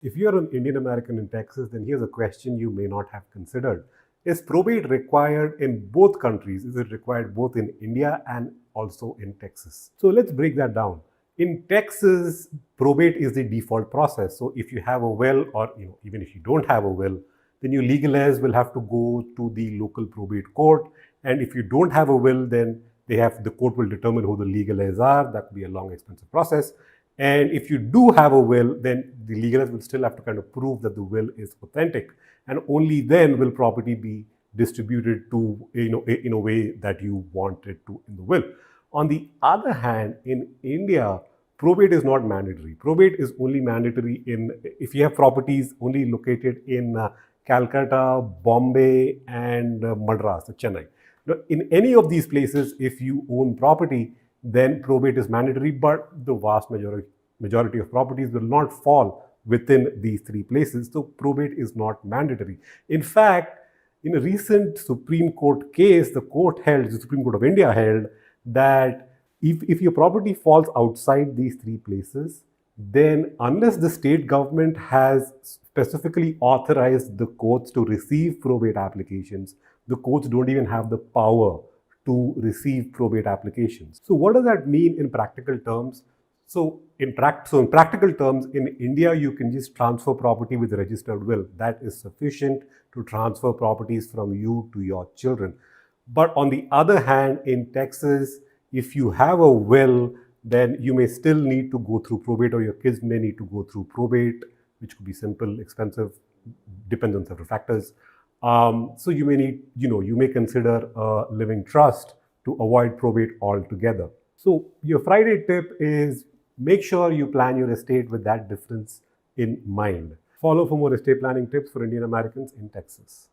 If you're an Indian American in Texas, then here's a question you may not have considered. Is probate required in both countries? Is it required both in India and also in Texas? So let's break that down. In Texas, probate is the default process. So if you have a will, or even if you don't have a will, then your legal heirs will have to go to the local probate court. And if you don't have a will, then the court will determine who the legal heirs are. That will be a long, expensive process. And if you do have a will, then the legal heirs will still have to kind of prove that the will is authentic. And only then will property be distributed to, in a way that you want it to in the will. On the other hand, in India, probate is not mandatory. Probate is only mandatory if you have properties only located in Calcutta, Bombay, and Madras, Chennai. Now, in any of these places, if you own property, then probate is mandatory, but the vast majority of properties will not fall within these three places, so probate is not mandatory. In fact, in a recent Supreme Court case, the Supreme Court of India held that if your property falls outside these three places, then unless the state government has specifically authorized the courts to receive probate applications, the courts don't even have the power to receive probate applications. So what does that mean in practical terms? So in practical terms, in India, you can just transfer property with a registered will. That is sufficient to transfer properties from you to your children. But on the other hand, in Texas, if you have a will, then you may still need to go through probate, or your kids may need to go through probate, which could be simple, expensive, depends on several factors. So you may consider a living trust to avoid probate altogether. So your Friday tip is make sure you plan your estate with that difference in mind. Follow for more estate planning tips for Indian Americans in Texas.